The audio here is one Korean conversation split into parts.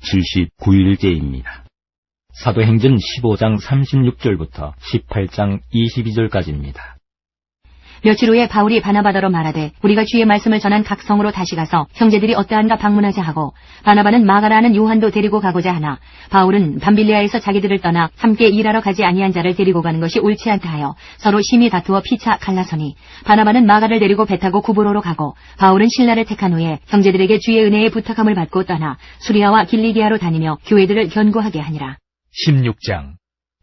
79일째입니다. 사도행전 15장 36절부터 18장 22절까지입니다. 며칠 후에 바울이 바나바더러 말하되 우리가 주의 말씀을 전한 각 성으로 다시 가서 형제들이 어떠한가 방문하자 하고 바나바는 마가라는 요한도 데리고 가고자 하나 바울은 밤빌리아에서 자기들을 떠나 함께 일하러 가지 아니한 자를 데리고 가는 것이 옳지 않다 하여 서로 심히 다투어 피차 갈라서니 바나바는 마가를 데리고 배 타고 구브로로 가고 바울은 신라를 택한 후에 형제들에게 주의 은혜에 부탁함을 받고 떠나 수리아와 길리기아로 다니며 교회들을 견고하게 하니라. 16장.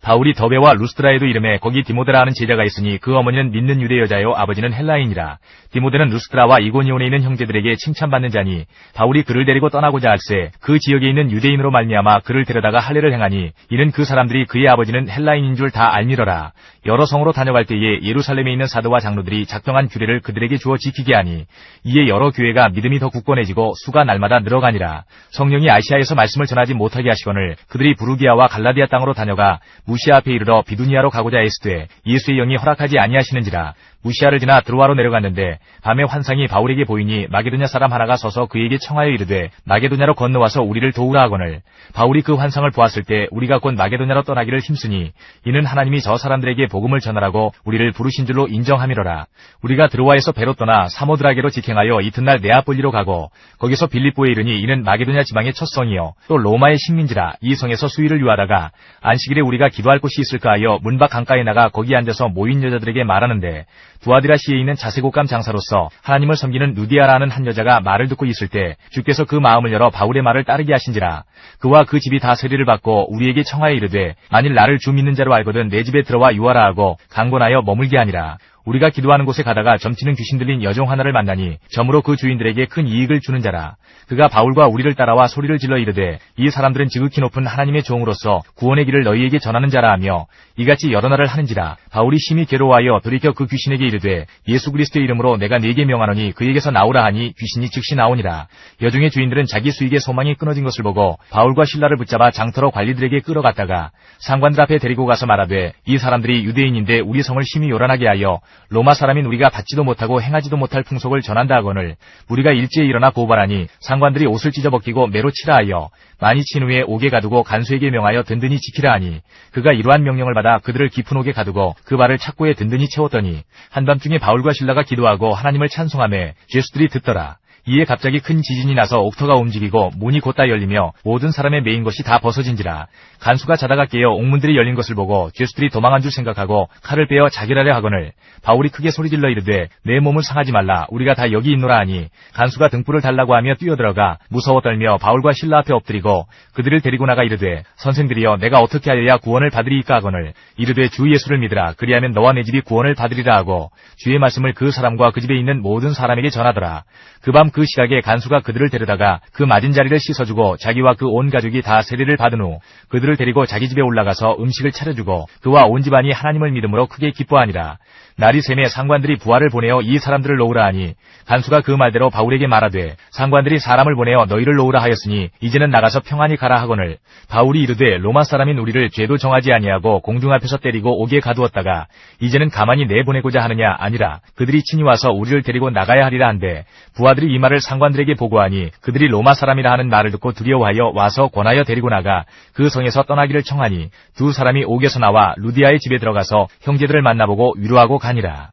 바울이 더베와 루스드라에도 이름에 거기 디모데라 하는 제자가 있으니 그 어머니는 믿는 유대 여자요 아버지는 헬라인이라. 디모데는 루스드라와 이고니온에 있는 형제들에게 칭찬받는 자니 바울이 그를 데리고 떠나고자 할세 그 지역에 있는 유대인으로 말미암아 그를 데려다가 할례를 행하니 이는 그 사람들이 그의 아버지는 헬라인인 줄 다 알미러라. 여러 성으로 다녀갈 때에 예루살렘에 있는 사도와 장로들이 작정한 규례를 그들에게 주어 지키게 하니 이에 여러 교회가 믿음이 더 굳건해지고 수가 날마다 늘어가니라. 성령이 아시아에서 말씀을 전하지 못하게 하시거늘 그들이 부르기아와 갈라디아 땅으로 다녀가 무시아 앞에 이르러 비두니아로 가고자 애쓰되 예수의 영이 허락하지 아니하시는지라. 무시아를 지나 드로아로 내려갔는데 밤에 환상이 바울에게 보이니 마게도냐 사람 하나가 서서 그에게 청하여 이르되 마게도냐로 건너와서 우리를 도우라 하거늘 바울이 그 환상을 보았을 때 우리가 곧 마게도냐로 떠나기를 힘쓰니 이는 하나님이 저 사람들에게 복음을 전하라고 우리를 부르신 줄로 인정함이로라. 우리가 드로아에서 배로 떠나 사모드라게로 직행하여 이튿날 네아폴리로 가고 거기서 빌립보에 이르니 이는 마게도냐 지방의 첫 성이요 또 로마의 식민지라. 이 성에서 수일을 유하다가 안식일에 우리가 기도할 곳이 있을까 하여 문밖 강가에 나가 거기 앉아서 모인 여자들에게 말하는데 두아디라시에 있는 자색옷감 장사로서 하나님을 섬기는 누디아라는 한 여자가 말을 듣고 있을 때 주께서 그 마음을 열어 바울의 말을 따르게 하신지라. 그와 그 집이 다 세례를 받고 우리에게 청하여 이르되 만일 나를 주 믿는 자로 알거든 내 집에 들어와 유하라 하고 강권하여 머물게 하니라. 우리가 기도하는 곳에 가다가 점치는 귀신 들린 여종 하나를 만나니 점으로 그 주인들에게 큰 이익을 주는 자라. 그가 바울과 우리를 따라와 소리를 질러 이르되 이 사람들은 지극히 높은 하나님의 종으로서 구원의 길을 너희에게 전하는 자라 하며 이같이 여러 날을 하는지라. 바울이 심히 괴로워하여 돌이켜 그 귀신에게 이르되 예수 그리스도의 이름으로 내가 네게 명하노니 그에게서 나오라 하니 귀신이 즉시 나오니라. 여종의 주인들은 자기 수익의 소망이 끊어진 것을 보고 바울과 실라를 붙잡아 장터로 관리들에게 끌어갔다가 상관들 앞에 데리고 가서 말하되 이 사람들이 유대인인데 우리 성을 심히 요란하게 하여 로마 사람인 우리가 받지도 못하고 행하지도 못할 풍속을 전한다 하거늘 우리가 일제에 일어나 고발하니 상관들이 옷을 찢어벗기고 매로 치라 하여 많이 친 후에 옥에 가두고 간수에게 명하여 든든히 지키라 하니 그가 이러한 명령을 받아 그들을 깊은 옥에 가두고 그 발을 착고에 든든히 채웠더니 한밤중에 바울과 실라가 기도하고 하나님을 찬송하며 죄수들이 듣더라. 이에 갑자기 큰 지진이 나서 옥터가 움직이고 문이 곧다 열리며 모든 사람의 메인 것이 다 벗어진지라. 간수가 자다가 깨어 옥문들이 열린 것을 보고 죄수들이 도망한 줄 생각하고 칼을 빼어 자결하려 하거늘 바울이 크게 소리질러 이르되 내 몸을 상하지 말라 우리가 다 여기 있노라 하니 간수가 등불을 달라고 하며 뛰어들어가 무서워 떨며 바울과 실라 앞에 엎드리고 그들을 데리고 나가 이르되 선생들이여 내가 어떻게 하여야 구원을 받으리이까 하거늘 이르되 주 예수를 믿으라 그리하면 너와 내 집이 구원을 받으리라 하고 주의 말씀을 그 사람과 그 집에 있는 모든 사람에게 전하더라. 그 밤 그 시각에 간수가 그들을 데려다가 그 맞은 자리를 씻어주고 자기와 그 온 가족이 다 세례를 받은 후 그들을 데리고 자기 집에 올라가서 음식을 차려주고 그와 온 집안이 하나님을 믿음으로 크게 기뻐하니라. 날이 새매 상관들이 부하를 보내어 이 사람들을 놓으라 하니 간수가 그 말대로 바울에게 말하되 상관들이 사람을 보내어 너희를 놓으라 하였으니 이제는 나가서 평안히 가라 하거늘 바울이 이르되 로마 사람인 우리를 죄도 정하지 아니하고 공중 앞에서 때리고 옥에 가두었다가 이제는 가만히 내보내고자 하느냐 아니라 그들이 친히 와서 우리를 데리고 나가야 하리라 한데 부하들이 이 말을 상관들에게 보고하니 그들이 로마 사람이라 하는 말을 듣고 두려워하여 와서 권하여 데리고 나가 그 성에서 떠나기를 청하니 두 사람이 옥에서 나와 루디아의 집에 들어가서 형제들을 만나보고 위로하고 가니라.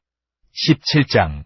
17장.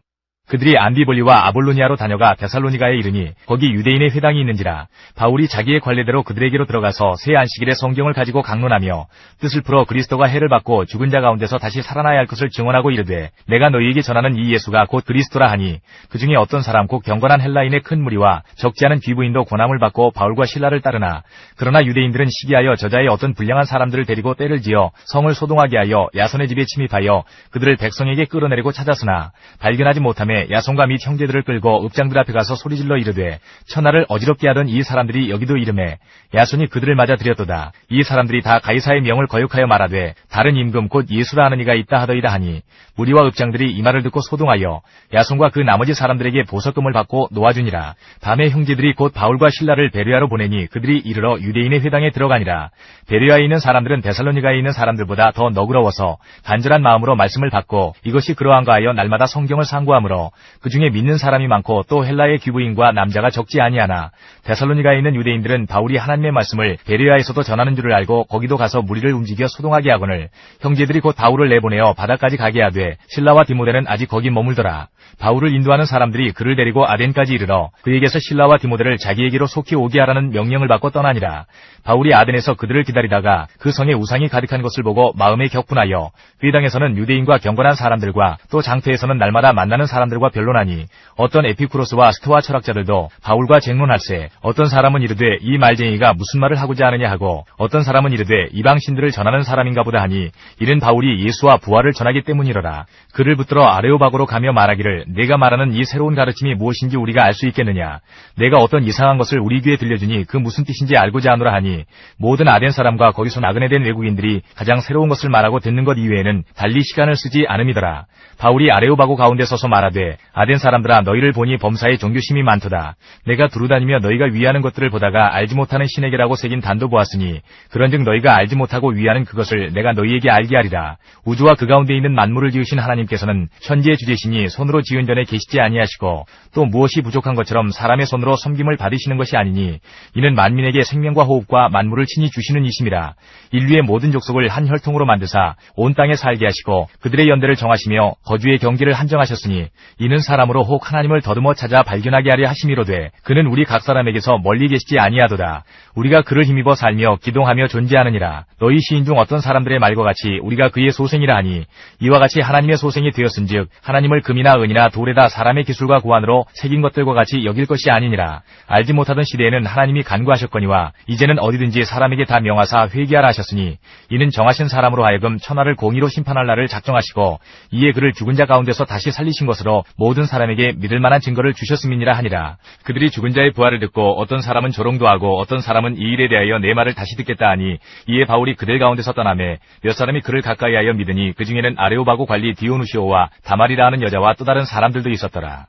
그들이 안디볼리와 아볼로니아로 다녀가 데살로니가에 이르니 거기 유대인의 회당이 있는지라. 바울이 자기의 관례대로 그들에게로 들어가서 새 안식일에 성경을 가지고 강론하며 뜻을 풀어 그리스도가 해를 받고 죽은 자 가운데서 다시 살아나야 할 것을 증언하고 이르되 내가 너희에게 전하는 이 예수가 곧 그리스도라 하니 그 중에 어떤 사람 곧 경건한 헬라인의 큰 무리와 적지 않은 귀부인도 고난을 받고 바울과 실라를 따르나 그러나 유대인들은 시기하여 저자의 어떤 불량한 사람들을 데리고 때를 지어 성을 소동하게 하여 야손의 집에 침입하여 그들을 백성에게 끌어내리고 찾았으나 발견하지 못하며 야손과 및 형제들을 끌고 읍장들 앞에 가서 소리질러 이르되 천하를 어지럽게 하던 이 사람들이 여기도 이르매 야손이 그들을 맞아 들였도다. 이 사람들이 다 가이사의 명을 거역하여 말하되 다른 임금 곧 예수라 하는 이가 있다 하더이다 하니 무리와 읍장들이 이 말을 듣고 소동하여 야손과 그 나머지 사람들에게 보석금을 받고 놓아주니라. 밤에 형제들이 곧 바울과 실라를 베레아로 보내니 그들이 이르러 유대인의 회당에 들어가니라. 베레아에 있는 사람들은 데살로니가에 있는 사람들보다 더 너그러워서 간절한 마음으로 말씀을 받고 이것이 그러한가 하여 날마다 성경을 상고하므로 하고 그 중에 믿는 사람이 많고 또 헬라의 귀부인과 남자가 적지 아니하나 데살로니가에 있는 유대인들은 바울이 하나님의 말씀을 베레아에서도 전하는 줄을 알고 거기도 가서 무리를 움직여 소동하게 하거늘 형제들이 곧 바울을 내보내어 바다까지 가게 하되 실라와 디모데는 아직 거기 머물더라. 바울을 인도하는 사람들이 그를 데리고 아덴까지 이르러 그에게서 실라와 디모데를 자기에게로 속히 오게 하라는 명령을 받고 떠나니라. 바울이 아덴에서 그들을 기다리다가 그 성에 우상이 가득한 것을 보고 마음에 격분하여 회당에서는 유대인과 경건한 사람들과 또 장터에서는 날마다 만나는 사람들과 변론하니 어떤 에피쿠로스와 스토아 철학자들도 바울과 쟁론할세 어떤 사람은 이르되 이 말쟁이가 무슨 말을 하고자 하느냐 하고 어떤 사람은 이르되 이방신들을 전하는 사람인가 보다 하니 이는 바울이 예수와 부활을 전하기 때문이로라. 그를 붙들어 아레오바고로 가며 말하기를 내가 말하는 이 새로운 가르침이 무엇인지 우리가 알 수 있겠느냐. 내가 어떤 이상한 것을 우리 귀에 들려주니 그 무슨 뜻인지 알고자 하노라 하니 모든 아덴 사람과 거기서 나그네 된 외국인들이 가장 새로운 것을 말하고 듣는 것 이외에는 달리 시간을 쓰지 않음이더라. 바울이 아레오바고 가운데 서서 말하되 아덴 사람들아 너희를 보니 범사에 종교심이 많도다. 내가 두루다니며 너희가 위하는 것들을 보다가 알지 못하는 신에게라고 새긴 단도 보았으니 그런즉 너희가 알지 못하고 위하는 그것을 내가 너희에게 알게 하리라. 우주와 그 가운데 있는 만물을 지으신 하나님께서는 천지의 주제시니 손으로 지은 전에 계시지 아니하시고 또 무엇이 부족한 것처럼 사람의 손으로 섬김을 받으시는 것이 아니니 이는 만민에게 생명과 호흡과 만물을 친히 주시는 이심이라. 인류의 모든 족속을 한 혈통으로 만드사 온 땅에 살게 하시고 그들의 연대를 정하시며 거주의 경계를 한정하셨으니 이는 사람으로 혹 하나님을 더듬어 찾아 발견하게 하려 하심이로되 그는 우리 각 사람에게서 멀리 계시지 아니하도다. 우리가 그를 힘입어 살며 기동하며 존재하느니라. 너희 시인 중 어떤 사람들의 말과 같이 우리가 그의 소생이라 하니 이와 같이 하나님의 소생이 되었은즉 하나님을 금이나 은이나 돌에다 사람의 기술과 고안으로 새긴 것들과 같이 여길 것이 아니니라. 알지 못하던 시대에는 하나님이 간구하셨거니와 이제는 어디든지 사람에게 다 명하사 회개하라 하셨으니 이는 정하신 사람으로 하여금 천하를 공의로 심판할 날을 작정하시고 이에 그를 죽은 자 가운데서 다시 살리신 것으로 모든 사람에게 믿을 만한 증거를 주셨음이니라 하니라. 그들이 죽은 자의 부활을 듣고 어떤 사람은 조롱도 하고 어떤 사람은 이 일에 대하여 내 말을 다시 듣겠다 하니 이에 바울이 그들 가운데서 떠나매 몇 사람이 그를 가까이하여 믿으니 그 중에는 아레오바고 관리 디오누시오와 다말이라 하는 여자와 또 다른 사람들도 있었더라.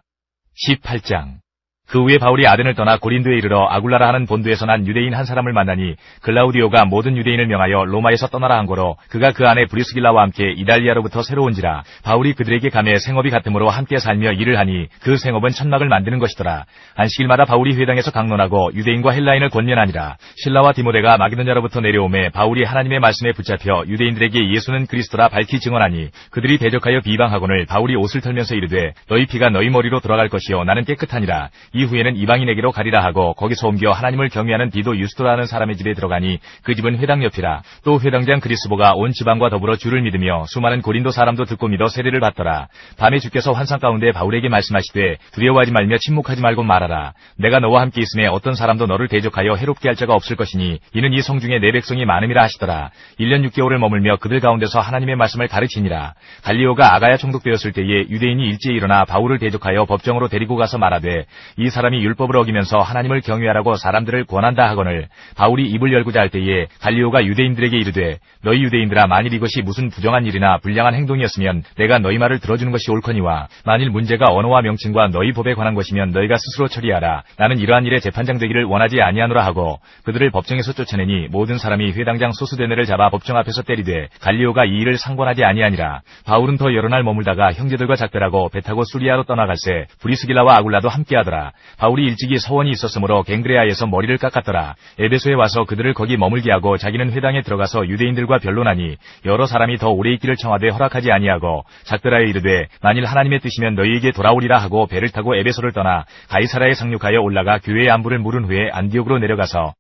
18장. 그 후에 바울이 아덴을 떠나 고린도에 이르러 아굴라라 하는 본도에서 난 유대인 한 사람을 만나니 글라우디오가 모든 유대인을 명하여 로마에서 떠나라 한 거로 그가 그 안에 브리스길라와 함께 이달리아로부터 새로 온지라. 바울이 그들에게 가매 생업이 같으므로 함께 살며 일을 하니 그 생업은 천막을 만드는 것이더라. 안식일마다 바울이 회당에서 강론하고 유대인과 헬라인을 권면하니라. 실라와 디모데가 마게도냐로부터 내려오매 바울이 하나님의 말씀에 붙잡혀 유대인들에게 예수는 그리스도라 밝히 증언하니 그들이 대적하여 비방하거늘 바울이 옷을 털면서 이르되 너희 피가 너희 머리로 돌아갈 것이요 나는 깨끗하니라. 이후에는 이방인에게로 가리라 하고 거기서 옮겨 하나님을 경외하는 디도 유스도라는 사람의 집에 들어가니 그 집은 회당 옆이라. 또 회당장 그리스보가 온 지방과 더불어 주를 믿으며 수많은 고린도 사람도 듣고 믿어 세례를 받더라. 밤에 주께서 환상 가운데 바울에게 말씀하시되 두려워하지 말며 침묵하지 말고 말하라. 내가 너와 함께 있음에 어떤 사람도 너를 대적하여 해롭게 할 자가 없을 것이니 이는 이 성중에 내 백성이 많음이라 하시더라. 1년 6개월을 머물며 그들 가운데서 하나님의 말씀을 가르치니라. 갈리오가 아가야 총독되었을 때에 유대인이 일제히 일어나 바울을 대적하여 법정으로 데리고 가서 말하되 이 사람이 율법을 어기면서 하나님을 경외하라고 사람들을 권한다 하거늘 바울이 입을 열고자 할 때에 갈리오가 유대인들에게 이르되 너희 유대인들아 만일 이것이 무슨 부정한 일이나 불량한 행동이었으면 내가 너희 말을 들어주는 것이 옳거니와 만일 문제가 언어와 명칭과 너희 법에 관한 것이면 너희가 스스로 처리하라. 나는 이러한 일에 재판장 되기를 원하지 아니하노라 하고 그들을 법정에서 쫓아내니 모든 사람이 회당장 소스데네를 잡아 법정 앞에서 때리되 갈리오가 이 일을 상관하지 아니하니라. 바울은 더 여러 날 머물다가 형제들과 작별하고 배 타고 수리아로 떠나갈새 브리스길라와 아굴라도 함께하더라. 바울이 일찍이 서원이 있었으므로 갱그레아에서 머리를 깎았더라. 에베소에 와서 그들을 거기 머물게 하고 자기는 회당에 들어가서 유대인들과 변론하니 여러 사람이 더 오래 있기를 청하되 허락하지 아니하고 작별하여 이르되 만일 하나님의 뜻이면 너희에게 돌아오리라 하고 배를 타고 에베소를 떠나 가이사라에 상륙하여 올라가 교회의 안부를 물은 후에 안디옥으로 내려가서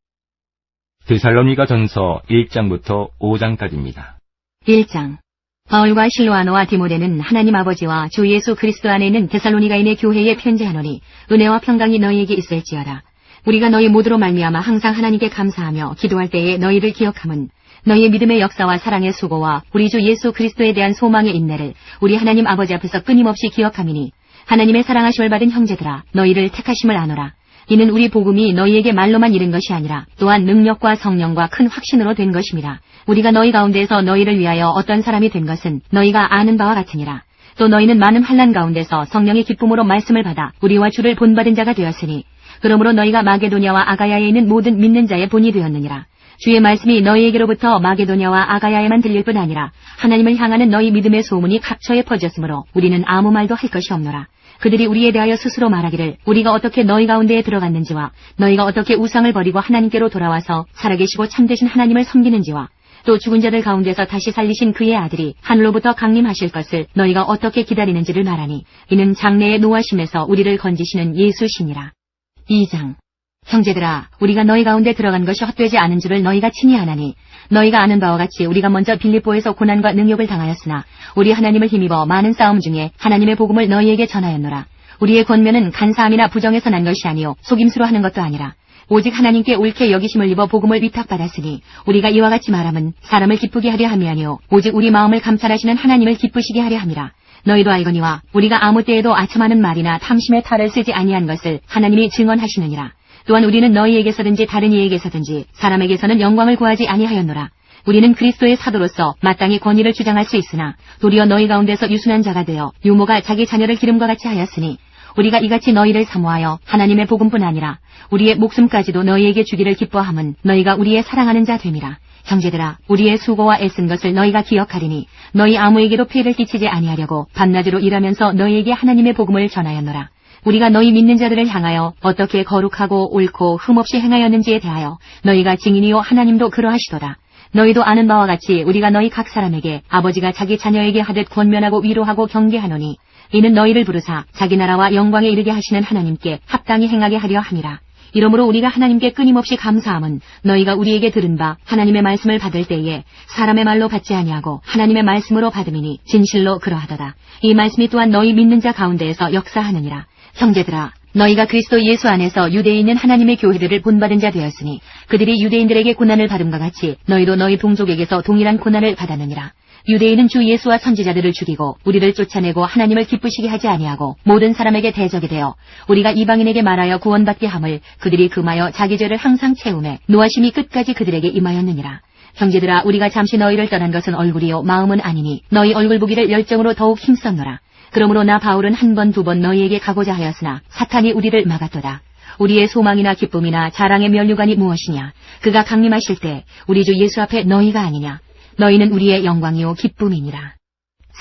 데살로니가 전서 1장부터 5장까지입니다. 1장. 바울과 실로아노와 디모데는 하나님 아버지와 주 예수 그리스도 안에 있는 데살로니가인의 교회에 편지하노니 은혜와 평강이 너희에게 있을지어다. 우리가 너희 모두로 말미암아 항상 하나님께 감사하며 기도할 때에 너희를 기억함은 너희의 믿음의 역사와 사랑의 수고와 우리 주 예수 그리스도에 대한 소망의 인내를 우리 하나님 아버지 앞에서 끊임없이 기억함이니 하나님의 사랑하심을 받은 형제들아 너희를 택하심을 아노라. 이는 우리 복음이 너희에게 말로만 이른 것이 아니라 또한 능력과 성령과 큰 확신으로 된 것임이라. 우리가 너희 가운데서 너희를 위하여 어떤 사람이 된 것은 너희가 아는 바와 같으니라. 또 너희는 많은 환난 가운데서 성령의 기쁨으로 말씀을 받아 우리와 주를 본받은 자가 되었으니 그러므로 너희가 마게도냐와 아가야에 있는 모든 믿는 자의 본이 되었느니라. 주의 말씀이 너희에게로부터 마게도냐와 아가야에만 들릴 뿐 아니라 하나님을 향하는 너희 믿음의 소문이 각처에 퍼졌으므로 우리는 아무 말도 할 것이 없노라. 그들이 우리에 대하여 스스로 말하기를 우리가 어떻게 너희 가운데에 들어갔는지와 너희가 어떻게 우상을 버리고 하나님께로 돌아와서 살아계시고 참되신 하나님을 섬기는지와 또 죽은 자들 가운데서 다시 살리신 그의 아들이 하늘로부터 강림하실 것을 너희가 어떻게 기다리는지를 말하니 이는 장래의 노하심에서 우리를 건지시는 예수시니라. 2장. 형제들아, 우리가 너희 가운데 들어간 것이 헛되지 않은 줄을 너희가 친히 아나니 너희가 아는 바와 같이 우리가 먼저 빌립보에서 고난과 능욕을 당하였으나 우리 하나님을 힘입어 많은 싸움 중에 하나님의 복음을 너희에게 전하였노라. 우리의 권면은 간사함이나 부정에서 난 것이 아니요 속임수로 하는 것도 아니라 오직 하나님께 옳게 여기심을 입어 복음을 위탁받았으니 우리가 이와 같이 말함은 사람을 기쁘게 하려 함이 아니요 오직 우리 마음을 감찰하시는 하나님을 기쁘시게 하려 함이라. 너희도 알거니와 우리가 아무 때에도 아첨하는 말이나 탐심의 탈을 쓰지 아니한 것을 하나님이 증언하시느니라. 또한 우리는 너희에게서든지 다른 이에게서든지 사람에게서는 영광을 구하지 아니하였노라. 우리는 그리스도의 사도로서 마땅히 권위를 주장할 수 있으나 도리어 너희 가운데서 유순한 자가 되어 유모가 자기 자녀를 기름과 같이 하였으니 우리가 이같이 너희를 사모하여 하나님의 복음뿐 아니라 우리의 목숨까지도 너희에게 주기를 기뻐함은 너희가 우리의 사랑하는 자 됨이라. 형제들아, 우리의 수고와 애쓴 것을 너희가 기억하리니 너희 아무에게도 폐를 끼치지 아니하려고 밤낮으로 일하면서 너희에게 하나님의 복음을 전하였노라. 우리가 너희 믿는 자들을 향하여 어떻게 거룩하고 옳고 흠없이 행하였는지에 대하여 너희가 증인이요 하나님도 그러하시도다. 너희도 아는 바와 같이 우리가 너희 각 사람에게 아버지가 자기 자녀에게 하듯 권면하고 위로하고 경계하노니 이는 너희를 부르사 자기 나라와 영광에 이르게 하시는 하나님께 합당히 행하게 하려 함이라. 이러므로 우리가 하나님께 끊임없이 감사함은 너희가 우리에게 들은 바 하나님의 말씀을 받을 때에 사람의 말로 받지 아니하고 하나님의 말씀으로 받음이니 진실로 그러하도다. 이 말씀이 또한 너희 믿는 자 가운데에서 역사하느니라. 형제들아, 너희가 그리스도 예수 안에서 유대에 있는 하나님의 교회들을 본받은 자 되었으니 그들이 유대인들에게 고난을 받음과 같이 너희도 너희 동족에게서 동일한 고난을 받았느니라. 유대인은 주 예수와 선지자들을 죽이고 우리를 쫓아내고 하나님을 기쁘시게 하지 아니하고 모든 사람에게 대적이 되어 우리가 이방인에게 말하여 구원받게 함을 그들이 금하여 자기 죄를 항상 채우매 노하심이 끝까지 그들에게 임하였느니라. 형제들아, 우리가 잠시 너희를 떠난 것은 얼굴이요 마음은 아니니 너희 얼굴 보기를 열정으로 더욱 힘썼노라. 그러므로 나 바울은 한 번 두 번 너희에게 가고자 하였으나 사탄이 우리를 막았도다. 우리의 소망이나 기쁨이나 자랑의 면류관이 무엇이냐? 그가 강림하실 때 우리 주 예수 앞에 너희가 아니냐? 너희는 우리의 영광이요 기쁨이니라.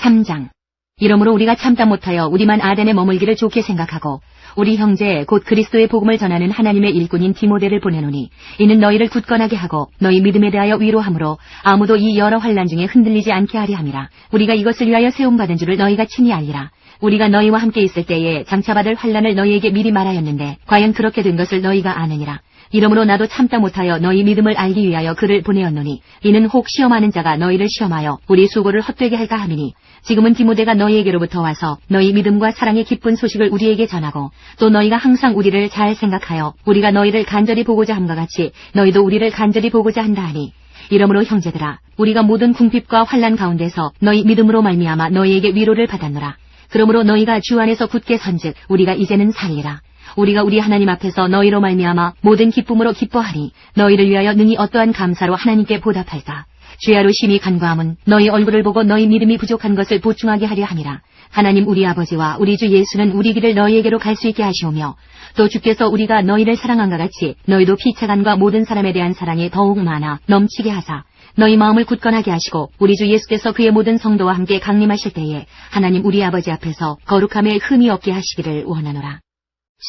3장. 이러므로 우리가 참다 못하여 우리만 아덴에 머물기를 좋게 생각하고 우리 형제 곧 그리스도의 복음을 전하는 하나님의 일꾼인 디모데를 보내노니 이는 너희를 굳건하게 하고 너희 믿음에 대하여 위로함으로 아무도 이 여러 환난 중에 흔들리지 않게 하려 함이라. 우리가 이것을 위하여 세움받은 줄을 너희가 친히 알리라. 우리가 너희와 함께 있을 때에 장차받을 환난을 너희에게 미리 말하였는데 과연 그렇게 된 것을 너희가 아느니라. 이러므로 나도 참다 못하여 너희 믿음을 알기 위하여 그를 보내었노니 이는 혹 시험하는 자가 너희를 시험하여 우리 수고를 헛되게 할까 함이니 지금은 디모데가 너희에게로부터 와서 너희 믿음과 사랑의 기쁜 소식을 우리에게 전하고 또 너희가 항상 우리를 잘 생각하여 우리가 너희를 간절히 보고자 함과 같이 너희도 우리를 간절히 보고자 한다 하니 이러므로 형제들아, 우리가 모든 궁핍과 환난 가운데서 너희 믿음으로 말미암아 너희에게 위로를 받았노라. 그러므로 너희가 주 안에서 굳게 선즉 우리가 이제는 살리라. 우리가 우리 하나님 앞에서 너희로 말미암아 모든 기쁨으로 기뻐하니 너희를 위하여 능히 어떠한 감사로 하나님께 보답할까. 주야로 심히 간구함은 너희 얼굴을 보고 너희 믿음이 부족한 것을 보충하게 하려 함이라. 하나님 우리 아버지와 우리 주 예수는 우리 길을 너희에게로 갈 수 있게 하시오며 또 주께서 우리가 너희를 사랑한과 같이 너희도 피차간과 모든 사람에 대한 사랑이 더욱 많아 넘치게 하사 너희 마음을 굳건하게 하시고 우리 주 예수께서 그의 모든 성도와 함께 강림하실 때에 하나님 우리 아버지 앞에서 거룩함에 흠이 없게 하시기를 원하노라.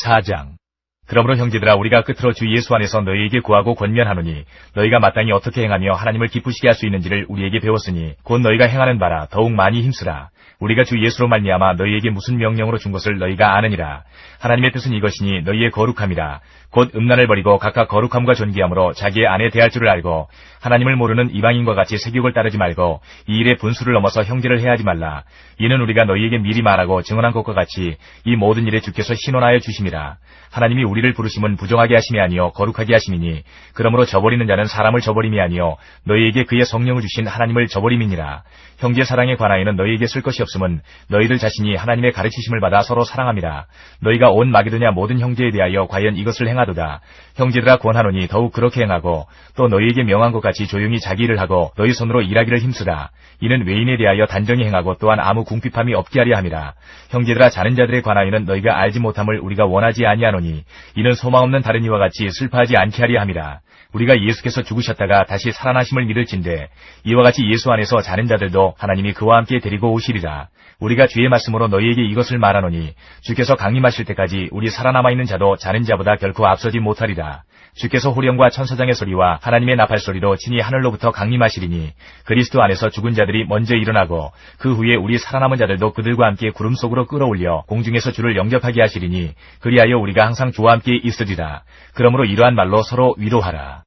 4장. 그러므로 형제들아, 우리가 끝으로 주 예수 안에서 너희에게 구하고 권면하노니 너희가 마땅히 어떻게 행하며 하나님을 기쁘시게 할 수 있는지를 우리에게 배웠으니 곧 너희가 행하는 바라 더욱 많이 힘쓰라. 우리가 주 예수로 말미암아 너희에게 무슨 명령으로 준 것을 너희가 아느니라. 하나님의 뜻은 이것이니 너희의 거룩함이라. 곧 음란을 버리고 각각 거룩함과 존귀함으로 자기의 아내 대할 줄을 알고 하나님을 모르는 이방인과 같이 세욕을 따르지 말고 이 일의 분수를 넘어서 형제를 해하지 말라. 이는 우리가 너희에게 미리 말하고 증언한 것과 같이 이 모든 일에 주께서 신원하여 주심이라. 하나님이 우리를 부르심은 부정하게 하심이 아니요 거룩하게 하심이니 그러므로 저버리는 자는 사람을 저버림이 아니요 너희에게 그의 성령을 주신 하나님을 저버림이니라. 형제 사랑에 관하여는 너희에게 쓸 것이 없음은 너희들 자신이 하나님의 가르치심을 받아 서로 사랑함이라. 너희가 온 마게도냐 모든 형제에 대하여 과연 이것을 행하도다. 형제들아 권하노니 더욱 그렇게 행하고 또 너희에게 명한 것 같이 조용히 자기 일을 하고 너희 손으로 일하기를 힘쓰라. 이는 외인에 대하여 단정히 행하고 또한 아무 궁핍함이 없게 하려 함이라. 형제들아 자는 자들에 관하여는 너희가 알지 못함을 우리가 원하지 아니하노니 이는 소망 없는 다른 이와 같이 슬퍼하지 않게 하려 함이라. 우리가 예수께서 죽으셨다가 다시 살아나심을 믿을진대 이와 같이 예수 안에서 자는 자들도 하나님이 그와 함께 데리고 오시리라. 우리가 주의 말씀으로 너희에게 이것을 말하노니 주께서 강림하실 때까지 우리 살아남아 있는 자도 자는 자보다 결코 앞서지 못하리라. 주께서 호령과 천사장의 소리와 하나님의 나팔 소리로 친히 하늘로부터 강림하시리니 그리스도 안에서 죽은 자들이 먼저 일어나고 그 후에 우리 살아남은 자들도 그들과 함께 구름 속으로 끌어올려 공중에서 주를 영접하게 하시리니 그리하여 우리가 항상 주와 함께 있으리라. 그러므로 이러한 말로 서로 위로하라.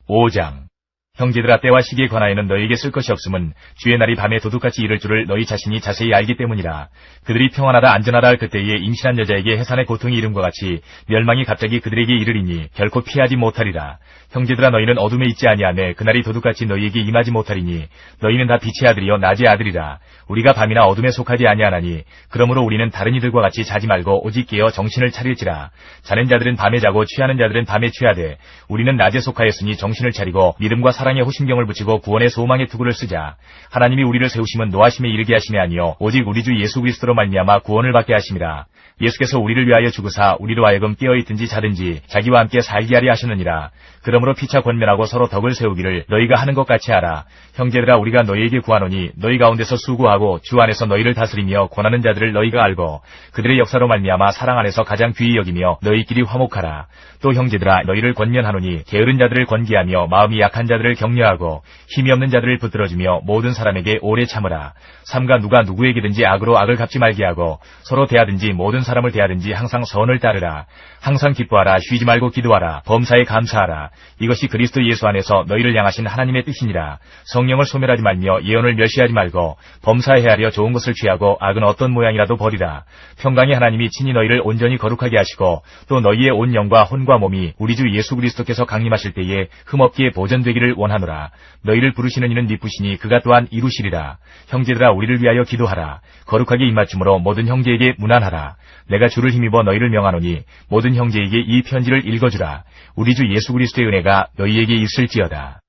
5장. 형제들아 때와 시기에 관하여는 너희에게 쓸 것이 없음은 주의 날이 밤에 도둑같이 이를 줄을 너희 자신이 자세히 알기 때문이라. 그들이 평안하다 안전하다 할 그때에 임신한 여자에게 해산의 고통이 이름과 같이 멸망이 갑자기 그들에게 이르리니 결코 피하지 못하리라. 형제들아 너희는 어둠에 있지 아니하매 그날이 도둑같이 너희에게 임하지 못하리니 너희는 다 빛의 아들이요 낮의 아들이라. 우리가 밤이나 어둠에 속하지 아니하나니 그러므로 우리는 다른 이들과 같이 자지 말고 오직 깨어 정신을 차릴지라. 자는 자들은 밤에 자고 취하는 자들은 밤에 취하되 우리는 낮에 속하였으니 정신을 차리고 믿음과 사랑에 호심경을 붙이고 구원의 소망의 투구를 쓰자. 하나님이 우리를 세우심은 노하심에 이르게 하심이 아니요 오직 우리 주 예수 그리스도로 말미암아 구원을 받게 하심이라. 예수께서 우리를 위하여 죽으사 우리로 하여금 깨어있든지 자든지 자기와 함께 살게 하려 하셨느니라. 그러므로 피차 권면하고 서로 덕을 세우기를 너희가 하는 것 같이 하라. 형제들아 우리가 너희에게 구하노니 너희 가운데서 수고하고 주 안에서 너희를 다스리며 권하는 자들을 너희가 알고 그들의 역사로 말미암아 사랑 안에서 가장 귀히 여기며 너희끼리 화목하라. 또 형제들아 너희를 권면하노니 게으른 자들을 권기하며 마음이 약한 자들을 격려하고 힘이 없는 자들을 붙들어주며 모든 사람에게 오래 참으라. 삼가 누가 누구에게든지 악으로 악을 갚지 말게 하고 서로 대하든지 모든 사람을 대하든지 항상 선을 따르라. 항상 기뻐하라. 쉬지 말고 기도하라. 범사에 감사하라. 이것이 그리스도 예수 안에서 너희를 향하신 하나님의 뜻이니라. 성령을 소멸하지 말며 예언을 멸시하지 말고 범사에 헤아려 좋은 것을 취하고 악은 어떤 모양이라도 버리라. 평강의 하나님이 친히 너희를 온전히 거룩하게 하시고 또 너희의 온 영과 혼과 몸이 우리 주 예수 그리스도께서 강림하실 때에 흠없게 보존되기를 원하노라. 너희를 부르시는 이는 미쁘시니 그가 또한 이루시리라. 형제들아 우리를 위하여 기도하라. 거룩하게 입맞춤으로 모든 형제에게 문안하라. 내가 주를 힘입어 너희를 명하노니 모든 형제에게 이 편지를 읽어주라. 우리 주 예수 그리스도의 은혜가 너희에게 있을지어다.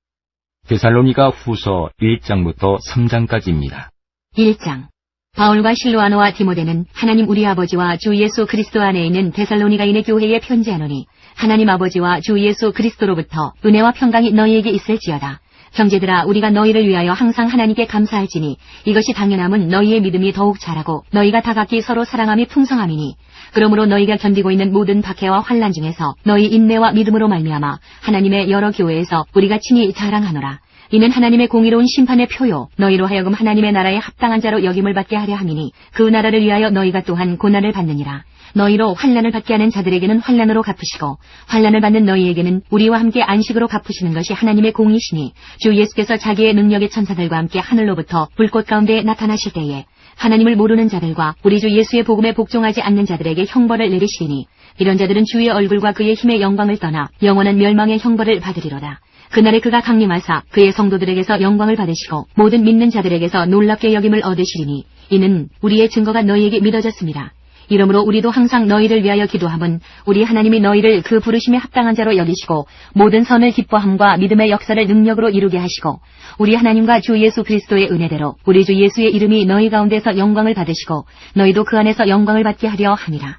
데살로니가 후서 1장부터 3장까지입니다. 1장. 바울과 실로아노와 디모데는 하나님 우리 아버지와 주 예수 그리스도 안에 있는 데살로니가인의 교회에 편지하노니 하나님 아버지와 주 예수 그리스도로부터 은혜와 평강이 너희에게 있을지어다. 형제들아 우리가 너희를 위하여 항상 하나님께 감사할지니 이것이 당연함은 너희의 믿음이 더욱 자라고 너희가 다 각기 서로 사랑함이 풍성함이니 그러므로 너희가 견디고 있는 모든 박해와 환난 중에서 너희 인내와 믿음으로 말미암아 하나님의 여러 교회에서 우리가 친히 자랑하노라. 이는 하나님의 공의로운 심판의 표요 너희로 하여금 하나님의 나라에 합당한 자로 여김을 받게 하려 함이니 그 나라를 위하여 너희가 또한 고난을 받느니라. 너희로 환난을 받게 하는 자들에게는 환난으로 갚으시고 환난을 받는 너희에게는 우리와 함께 안식으로 갚으시는 것이 하나님의 공이시니 주 예수께서 자기의 능력의 천사들과 함께 하늘로부터 불꽃 가운데 나타나실 때에 하나님을 모르는 자들과 우리 주 예수의 복음에 복종하지 않는 자들에게 형벌을 내리시리니 이런 자들은 주의 얼굴과 그의 힘의 영광을 떠나 영원한 멸망의 형벌을 받으리로다. 그날에 그가 강림하사 그의 성도들에게서 영광을 받으시고 모든 믿는 자들에게서 놀랍게 여김을 얻으시리니 이는 우리의 증거가 너희에게 믿어졌습니다. 이러므로 우리도 항상 너희를 위하여 기도함은 우리 하나님이 너희를 그 부르심에 합당한 자로 여기시고 모든 선을 기뻐함과 믿음의 역사를 능력으로 이루게 하시고 우리 하나님과 주 예수 그리스도의 은혜대로 우리 주 예수의 이름이 너희 가운데서 영광을 받으시고 너희도 그 안에서 영광을 받게 하려 함이라.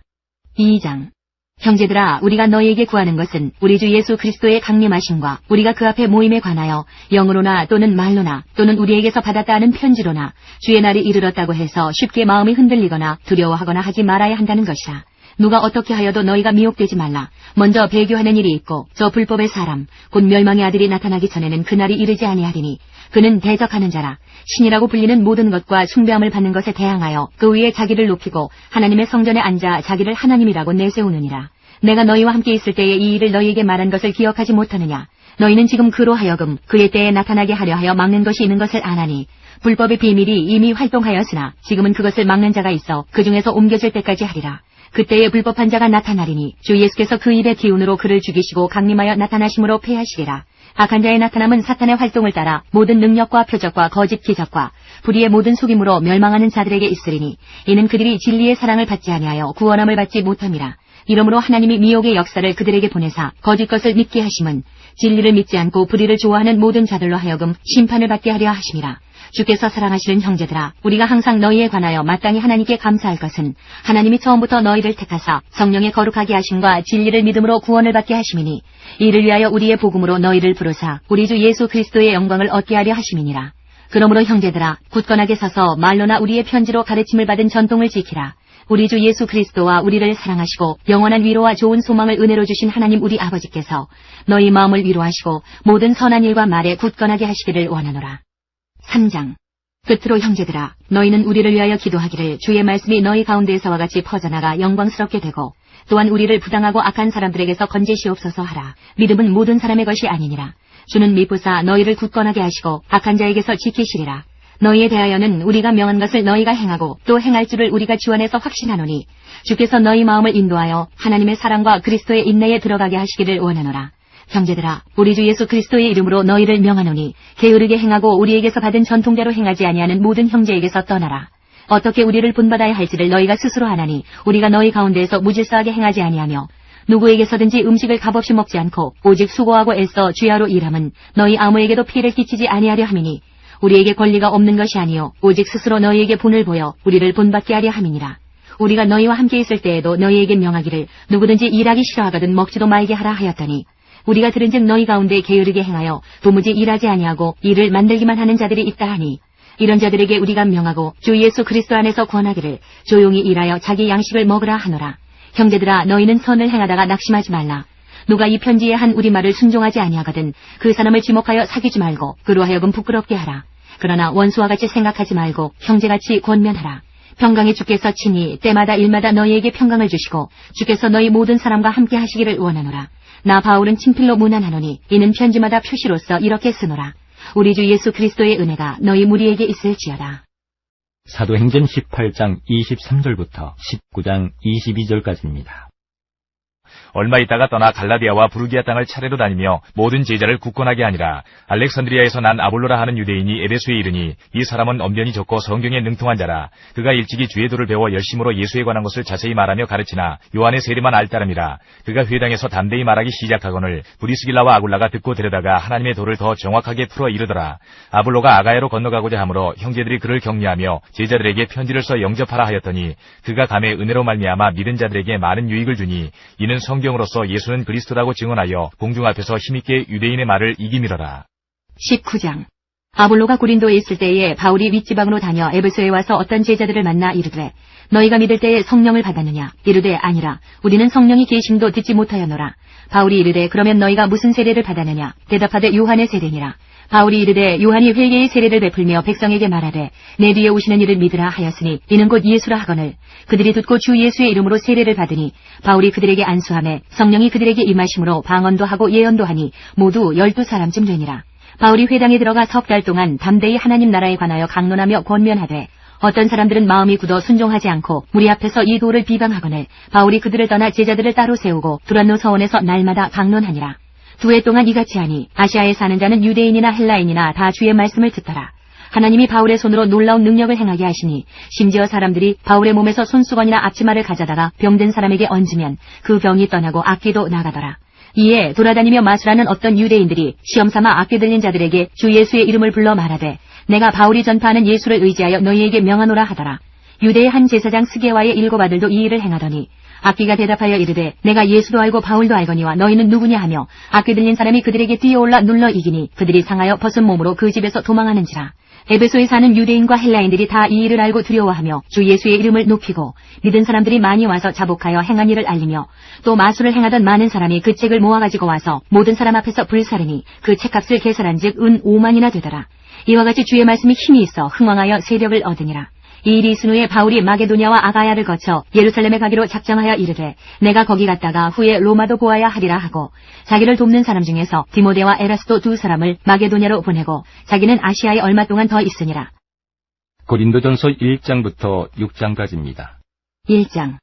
2장. 형제들아 우리가 너희에게 구하는 것은 우리 주 예수 그리스도의 강림하심과 우리가 그 앞에 모임에 관하여 영으로나 또는 말로나 또는 우리에게서 받았다 하는 편지로나 주의 날이 이르렀다고 해서 쉽게 마음이 흔들리거나 두려워하거나 하지 말아야 한다는 것이라. 누가 어떻게 하여도 너희가 미혹되지 말라. 먼저 배교하는 일이 있고 저 불법의 사람 곧 멸망의 아들이 나타나기 전에는 그날이 이르지 아니하리니 그는 대적하는 자라. 신이라고 불리는 모든 것과 숭배함을 받는 것에 대항하여 그 위에 자기를 높이고 하나님의 성전에 앉아 자기를 하나님이라고 내세우느니라. 내가 너희와 함께 있을 때에 이 일을 너희에게 말한 것을 기억하지 못하느냐. 너희는 지금 그로 하여금 그의 때에 나타나게 하려 하여 막는 것이 있는 것을 아나니 불법의 비밀이 이미 활동하였으나 지금은 그것을 막는 자가 있어 그 중에서 옮겨질 때까지 하리라. 그때에 불법한 자가 나타나리니 주 예수께서 그 입의 기운으로 그를 죽이시고 강림하여 나타나심으로 패하시리라. 악한 자의 나타남은 사탄의 활동을 따라 모든 능력과 표적과 거짓 기적과 불의의 모든 속임으로 멸망하는 자들에게 있으리니 이는 그들이 진리의 사랑을 받지 아니하여 구원함을 받지 못함이라. 이러므로 하나님이 미혹의 역사를 그들에게 보내사 거짓 것을 믿게 하심은 진리를 믿지 않고 불의를 좋아하는 모든 자들로 하여금 심판을 받게 하려 하심이라. 주께서 사랑하시는 형제들아, 우리가 항상 너희에 관하여 마땅히 하나님께 감사할 것은 하나님이 처음부터 너희를 택하사 성령의 거룩하게 하심과 진리를 믿음으로 구원을 받게 하심이니 이를 위하여 우리의 복음으로 너희를 부르사 우리 주 예수 그리스도의 영광을 얻게 하려 하심이니라. 그러므로 형제들아, 굳건하게 서서 말로나 우리의 편지로 가르침을 받은 전통을 지키라. 우리 주 예수 그리스도와 우리를 사랑하시고 영원한 위로와 좋은 소망을 은혜로 주신 하나님 우리 아버지께서 너희 마음을 위로하시고 모든 선한 일과 말에 굳건하게 하시기를 원하노라. 3장. 끝으로 형제들아, 너희는 우리를 위하여 기도하기를 주의 말씀이 너희 가운데에서와 같이 퍼져나가 영광스럽게 되고 또한 우리를 부당하고 악한 사람들에게서 건지시옵소서 하라. 믿음은 모든 사람의 것이 아니니라. 주는 미쁘사 너희를 굳건하게 하시고 악한 자에게서 지키시리라. 너희에 대하여는 우리가 명한 것을 너희가 행하고 또 행할 줄을 우리가 주안에서 확신하노니 주께서 너희 마음을 인도하여 하나님의 사랑과 그리스도의 인내에 들어가게 하시기를 원하노라. 형제들아, 우리 주 예수 그리스도의 이름으로 너희를 명하노니 게으르게 행하고 우리에게서 받은 전통대로 행하지 아니하는 모든 형제에게서 떠나라. 어떻게 우리를 본받아야 할지를 너희가 스스로 아나니 우리가 너희 가운데에서 무질서하게 행하지 아니하며 누구에게서든지 음식을 값없이 먹지 않고 오직 수고하고 애써 주야로 일함은 너희 아무에게도 피해를 끼치지 아니하려 함이니 우리에게 권리가 없는 것이 아니요 오직 스스로 너희에게 본을 보여 우리를 본받게 하려 함이니라. 우리가 너희와 함께 있을 때에도 너희에게 명하기를 누구든지 일하기 싫어하거든 먹지도 말게 하라 하였더니 우리가 들은즉 너희 가운데 게으르게 행하여 도무지 일하지 아니하고 일을 만들기만 하는 자들이 있다 하니 이런 자들에게 우리가 명하고 주 예수 그리스도 안에서 권하기를 조용히 일하여 자기 양식을 먹으라 하노라. 형제들아, 너희는 선을 행하다가 낙심하지 말라. 누가 이 편지에 한 우리 말을 순종하지 아니하거든 그 사람을 지목하여 사귀지 말고 그로 하여금 부끄럽게 하라. 그러나 원수와 같이 생각하지 말고 형제같이 권면하라. 평강의 주께서 친히 때마다 일마다 너희에게 평강을 주시고 주께서 너희 모든 사람과 함께 하시기를 원하노라. 나 바울은 친필로 문안하노니 이는 편지마다 표시로서 이렇게 쓰노라. 우리 주 예수 그리스도의 은혜가 너희 무리에게 있을지어다. 사도행전 18장 23절부터 19장 22절까지입니다. 얼마 있다가 떠나 갈라디아와 부르기아 땅을 차례로 다니며 모든 제자를 굳건하게 하니라. 알렉산드리아에서 난 아볼로라 하는 유대인이 에베소에 이르니 이 사람은 언변이 적고 성경에 능통한 자라. 그가 일찍이 주의 도를 배워 열심으로 예수에 관한 것을 자세히 말하며 가르치나 요한의 세례만 알 따름이라. 그가 회당에서 담대히 말하기 시작하거늘 브리스길라와 아굴라가 듣고 데려다가 하나님의 도를 더 정확하게 풀어 이르더라. 아볼로가 아가야로 건너가고자 하므로 형제들이 그를 격려하며 제자들에게 편지를 써 영접하라 하였더니 그가 감에 은혜로 말미암아 믿은 자들에게 많은 유익을 주니 이는 성경으로서 예수는 그리스도라고 증언하여 공중 앞에서 힘있게 유대인의 말을 이기밀어라. 19장. 아볼로가 고린도에 있을 때에 바울이 윗지방으로 다녀 에베소에 와서 어떤 제자들을 만나 이르되 너희가 믿을 때에 성령을 받았느냐? 이르되 아니라 우리는 성령이 계심도 듣지 못하였노라. 바울이 이르되 그러면 너희가 무슨 세례를 받았느냐? 대답하되 요한의 세례니라. 바울이 이르되 요한이 회개의 세례를 베풀며 백성에게 말하되 내 뒤에 오시는 이를 믿으라 하였으니 이는 곧 예수라 하거늘 그들이 듣고 주 예수의 이름으로 세례를 받으니 바울이 그들에게 안수하매 성령이 그들에게 임하심으로 방언도 하고 예언도 하니 모두 12사람쯤 되니라. 바울이 회당에 들어가 석 달 동안 담대히 하나님 나라에 관하여 강론하며 권면하되 어떤 사람들은 마음이 굳어 순종하지 않고 무리 앞에서 이 도를 비방하거늘 바울이 그들을 떠나 제자들을 따로 세우고 두란노 서원에서 날마다 강론하니라. 2해 동안 이같이 하니 아시아에 사는 자는 유대인이나 헬라인이나 다 주의 말씀을 듣더라. 하나님이 바울의 손으로 놀라운 능력을 행하게 하시니 심지어 사람들이 바울의 몸에서 손수건이나 앞치마를 가져다가 병든 사람에게 얹으면 그 병이 떠나고 악귀도 나가더라. 이에 돌아다니며 마술하는 어떤 유대인들이 시험삼아 악귀 들린 자들에게 주 예수의 이름을 불러 말하되 내가 바울이 전파하는 예수를 의지하여 너희에게 명하노라 하더라. 유대의 한 제사장 스게와의 7 아들도 이 일을 행하더니 악귀가 대답하여 이르되 내가 예수도 알고 바울도 알거니와 너희는 누구냐 하며 악귀 들린 사람이 그들에게 뛰어올라 눌러 이기니 그들이 상하여 벗은 몸으로 그 집에서 도망하는지라. 에베소에 사는 유대인과 헬라인들이 다 이 일을 알고 두려워하며 주 예수의 이름을 높이고 믿은 사람들이 많이 와서 자복하여 행한 일을 알리며 또 마술을 행하던 많은 사람이 그 책을 모아가지고 와서 모든 사람 앞에서 불사르니 그 책값을 계산한즉 은 5만이나 되더라. 이와 같이 주의 말씀이 힘이 있어 흥왕하여 세력을 얻으니라. 이 일이 있은 후에 바울이 마게도냐와 아가야를 거쳐 예루살렘에 가기로 작정하여 이르되 내가 거기 갔다가 후에 로마도 보아야 하리라 하고 자기를 돕는 사람 중에서 디모데와 에라스도 2 사람을 마게도냐로 보내고 자기는 아시아에 얼마 동안 더 있으니라. 고린도전서 1장부터 6장까지입니다. 1장.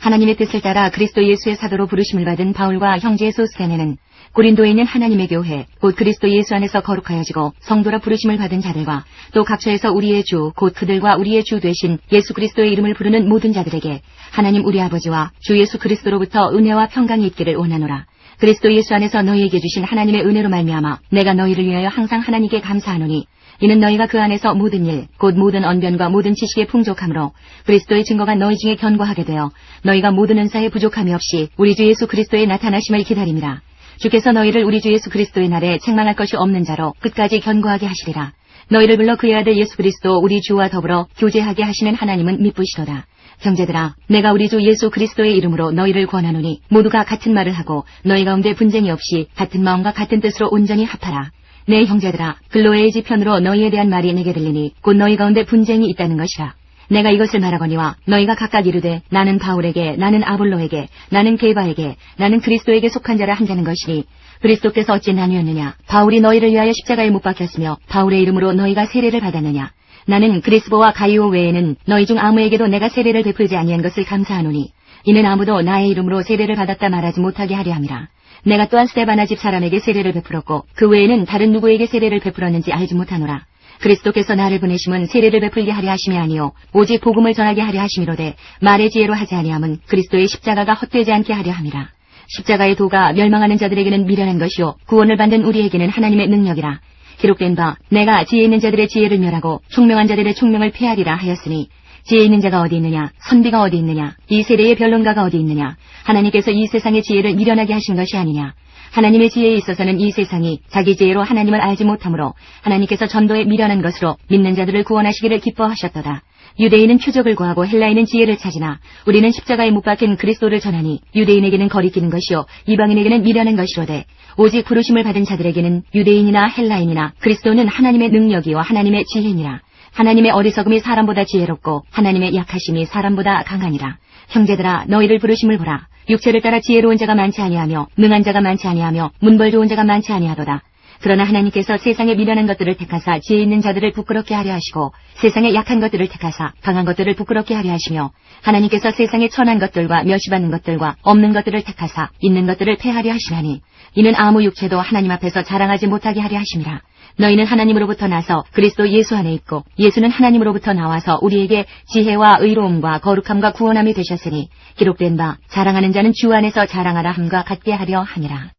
하나님의 뜻을 따라 그리스도 예수의 사도로 부르심을 받은 바울과 형제 소스데네는 고린도에 있는 하나님의 교회 곧 그리스도 예수 안에서 거룩하여지고 성도라 부르심을 받은 자들과 또 각처에서 우리의 주 곧 그들과 우리의 주 되신 예수 그리스도의 이름을 부르는 모든 자들에게 하나님 우리 아버지와 주 예수 그리스도로부터 은혜와 평강이 있기를 원하노라. 그리스도 예수 안에서 너희에게 주신 하나님의 은혜로 말미암아 내가 너희를 위하여 항상 하나님께 감사하노니 이는 너희가 그 안에서 모든 일 곧 모든 언변과 모든 지식의 풍족함으로 그리스도의 증거가 너희 중에 견고하게 되어 너희가 모든 은사에 부족함이 없이 우리 주 예수 그리스도의 나타나심을 기다림이라. 주께서 너희를 우리 주 예수 그리스도의 날에 책망할 것이 없는 자로 끝까지 견고하게 하시리라. 너희를 불러 그의 아들 예수 그리스도 우리 주와 더불어 교제하게 하시는 하나님은 미쁘시도다. 형제들아, 내가 우리 주 예수 그리스도의 이름으로 너희를 권하노니 모두가 같은 말을 하고 너희 가운데 분쟁이 없이 같은 마음과 같은 뜻으로 온전히 합하라. 내 형제들아, 글로에의 지편으로 너희에 대한 말이 내게 들리니 곧 너희 가운데 분쟁이 있다는 것이라. 내가 이것을 말하거니와 너희가 각각 이르되 나는 바울에게, 나는 아볼로에게, 나는 게바에게, 나는 그리스도에게 속한 자라 한다는 것이니 그리스도께서 어찌 나뉘었느냐? 바울이 너희를 위하여 십자가에 못 박혔으며 바울의 이름으로 너희가 세례를 받았느냐? 나는 그리스보와 가이오 외에는 너희 중 아무에게도 내가 세례를 베풀지 아니한 것을 감사하노니 이는 아무도 나의 이름으로 세례를 받았다 말하지 못하게 하려 함이라. 내가 또한 스데바나 집 사람에게 세례를 베풀었고 그 외에는 다른 누구에게 세례를 베풀었는지 알지 못하노라. 그리스도께서 나를 보내심은 세례를 베풀게 하려 하심이 아니요 오직 복음을 전하게 하려 하심이로되 말의 지혜로 하지 아니함은 그리스도의 십자가가 헛되지 않게 하려 함이라. 십자가의 도가 멸망하는 자들에게는 미련한 것이요 구원을 받는 우리에게는 하나님의 능력이라. 기록된 바 내가 지혜 있는 자들의 지혜를 멸하고 총명한 자들의 총명을 폐하리라 하였으니 지혜 있는 자가 어디 있느냐? 선비가 어디 있느냐? 이 세대의 변론가가 어디 있느냐? 하나님께서 이 세상의 지혜를 미련하게 하신 것이 아니냐? 하나님의 지혜에 있어서는 이 세상이 자기 지혜로 하나님을 알지 못하므로 하나님께서 전도에 미련한 것으로 믿는 자들을 구원하시기를 기뻐하셨도다. 유대인은 표적을 구하고 헬라인은 지혜를 찾으나 우리는 십자가에 못 박힌 그리스도를 전하니 유대인에게는 거리끼는 것이요 이방인에게는 미련한 것이로되 오직 부르심을 받은 자들에게는 유대인이나 헬라인이나 그리스도는 하나님의 능력이요 하나님의 지혜니라. 하나님의 어리석음이 사람보다 지혜롭고 하나님의 약하심이 사람보다 강하니라. 형제들아, 너희를 부르심을 보라. 육체를 따라 지혜로운 자가 많지 아니하며 능한 자가 많지 아니하며 문벌 좋은 자가 많지 아니하도다. 그러나 하나님께서 세상에 미련한 것들을 택하사 지혜 있는 자들을 부끄럽게 하려 하시고 세상에 약한 것들을 택하사 강한 것들을 부끄럽게 하려 하시며 하나님께서 세상에 천한 것들과 멸시받는 것들과 없는 것들을 택하사 있는 것들을 폐하려 하시나니 이는 아무 육체도 하나님 앞에서 자랑하지 못하게 하려 하심이라. 너희는 하나님으로부터 나서 그리스도 예수 안에 있고 예수는 하나님으로부터 나와서 우리에게 지혜와 의로움과 거룩함과 구원함이 되셨으니 기록된 바 자랑하는 자는 주 안에서 자랑하라 함과 같게 하려 하니라.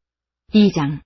2장.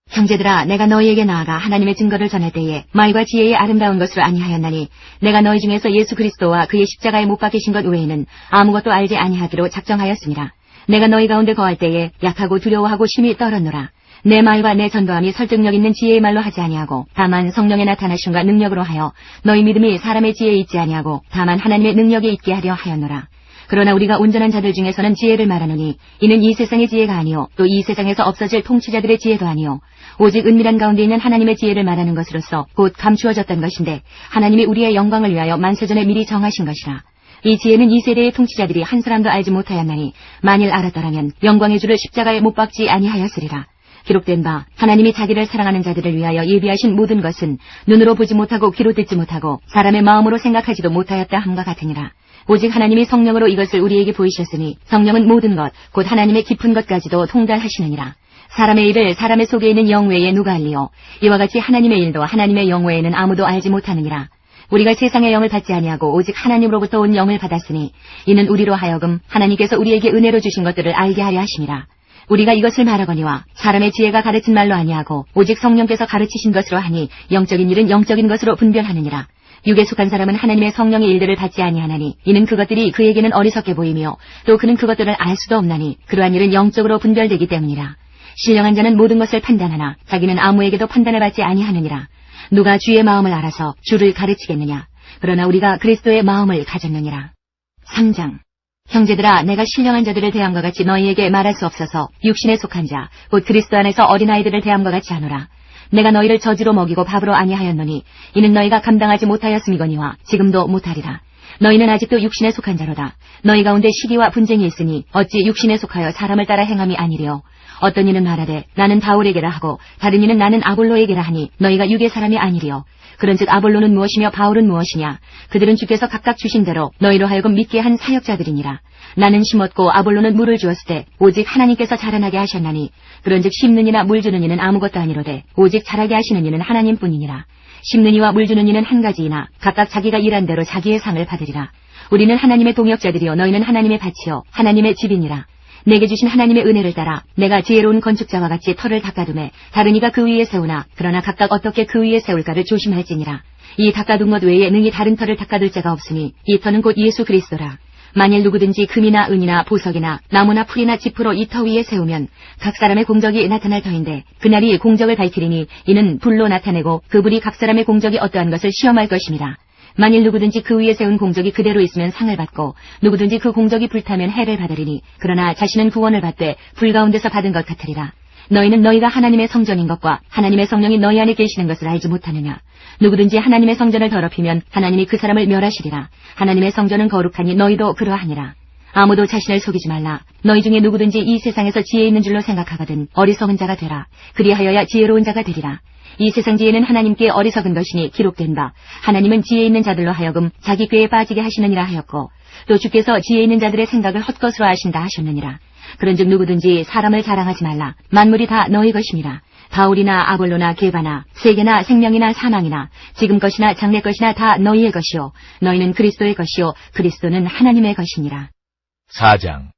형제들아, 내가 너희에게 나아가 하나님의 증거를 전할 때에 말과 지혜의 아름다운 것으로 아니하였나니 내가 너희 중에서 예수 그리스도와 그의 십자가에 못 박히신 것 외에는 아무것도 알지 아니하기로 작정하였습니다. 내가 너희 가운데 거할 때에 약하고 두려워하고 심히 떨었노라. 내 말과 내 전도함이 설득력 있는 지혜의 말로 하지 아니하고 다만 성령의 나타나심과 능력으로 하여 너희 믿음이 사람의 지혜에 있지 아니하고 다만 하나님의 능력에 있게 하려 하였노라. 그러나 우리가 온전한 자들 중에서는 지혜를 말하노니 이는 이 세상의 지혜가 아니요 또 이 세상에서 없어질 통치자들의 지혜도 아니요 오직 은밀한 가운데 있는 하나님의 지혜를 말하는 것으로서 곧 감추어졌던 것인데 하나님이 우리의 영광을 위하여 만세전에 미리 정하신 것이라. 이 지혜는 이 세대의 통치자들이 한 사람도 알지 못하였나니 만일 알았더라면 영광의 주를 십자가에 못 박지 아니하였으리라. 기록된 바 하나님이 자기를 사랑하는 자들을 위하여 예비하신 모든 것은 눈으로 보지 못하고 귀로 듣지 못하고 사람의 마음으로 생각하지도 못하였다 함과 같으니라. 오직 하나님이 성령으로 이것을 우리에게 보이셨으니 성령은 모든 것 곧 하나님의 깊은 것까지도 통달하시느니라. 사람의 일을 사람의 속에 있는 영 외에 누가 알리요? 이와 같이 하나님의 일도 하나님의 영 외에는 아무도 알지 못하느니라. 우리가 세상의 영을 받지 아니하고 오직 하나님으로부터 온 영을 받았으니 이는 우리로 하여금 하나님께서 우리에게 은혜로 주신 것들을 알게 하려 하심이라. 우리가 이것을 말하거니와 사람의 지혜가 가르친 말로 아니하고 오직 성령께서 가르치신 것으로 하니 영적인 일은 영적인 것으로 분별하느니라. 육에 속한 사람은 하나님의 성령의 일들을 받지 아니하나니 이는 그것들이 그에게는 어리석게 보이며 또 그는 그것들을 알 수도 없나니 그러한 일은 영적으로 분별되기 때문이라. 신령한 자는 모든 것을 판단하나 자기는 아무에게도 판단을 받지 아니하느니라. 누가 주의 마음을 알아서 주를 가르치겠느냐? 그러나 우리가 그리스도의 마음을 가졌느니라. 3장. 형제들아, 내가 신령한 자들을 대함과 같이 너희에게 말할 수 없어서 육신에 속한 자, 곧 그리스도 안에서 어린아이들을 대함과 같이 하노라. 내가 너희를 저주로 먹이고 밥으로 아니하였노니 이는 너희가 감당하지 못하였음이거니와 지금도 못하리라. 너희는 아직도 육신에 속한 자로다. 너희 가운데 시기와 분쟁이 있으니 어찌 육신에 속하여 사람을 따라 행함이 아니리요. 어떤 이는 말하되 나는 바울에게라 하고 다른 이는 나는 아볼로에게라 하니 너희가 육의 사람이 아니리요. 그런즉 아볼로는 무엇이며 바울은 무엇이냐? 그들은 주께서 각각 주신 대로 너희로 하여금 믿게 한 사역자들이니라. 나는 심었고 아볼로는 물을 주었을 때 오직 하나님께서 자라나게 하셨나니 그런즉 심는 이나 물 주는 이는 아무것도 아니로되 오직 자라게 하시는 이는 하나님뿐이니라. 심는 이와 물 주는 이는 한 가지이나 각각 자기가 일한 대로 자기의 상을 받으리라. 우리는 하나님의 동역자들이요 너희는 하나님의 밭이요 하나님의 집이니라. 내게 주신 하나님의 은혜를 따라 내가 지혜로운 건축자와 같이 터를 닦아두매 다른 이가 그 위에 세우나 그러나 각각 어떻게 그 위에 세울까를 조심할지니라. 이 닦아둔 것 외에 능히 다른 터를 닦아둘 자가 없으니 이 터는 곧 예수 그리스도라. 만일 누구든지 금이나 은이나 보석이나 나무나 풀이나 짚으로 이 터 위에 세우면 각 사람의 공적이 나타날 터인데 그날이 공적을 밝히리니 이는 불로 나타내고 그 불이 각 사람의 공적이 어떠한 것을 시험할 것입니다. 만일 누구든지 그 위에 세운 공적이 그대로 있으면 상을 받고 누구든지 그 공적이 불타면 해를 받으리니 그러나 자신은 구원을 받되 불 가운데서 받은 것 같으리라. 너희는 너희가 하나님의 성전인 것과 하나님의 성령이 너희 안에 계시는 것을 알지 못하느냐. 누구든지 하나님의 성전을 더럽히면 하나님이 그 사람을 멸하시리라. 하나님의 성전은 거룩하니 너희도 그러하니라. 아무도 자신을 속이지 말라. 너희 중에 누구든지 이 세상에서 지혜 있는 줄로 생각하거든 어리석은 자가 되라. 그리하여야 지혜로운 자가 되리라. 이 세상 지혜는 하나님께 어리석은 것이니 기록된 바 하나님은 지혜 있는 자들로 하여금 자기 꾀에 빠지게 하시느니라 하였고 또 주께서 지혜 있는 자들의 생각을 헛것으로 하신다 하셨느니라. 그런즉 누구든지 사람을 자랑하지 말라. 만물이 다 너희 것임이라. 바울이나 아볼로나 게바나 세계나 생명이나 사망이나 지금 것이나 장래 것이나 다 너희의 것이요 너희는 그리스도의 것이요 그리스도는 하나님의 것이니라. 4장.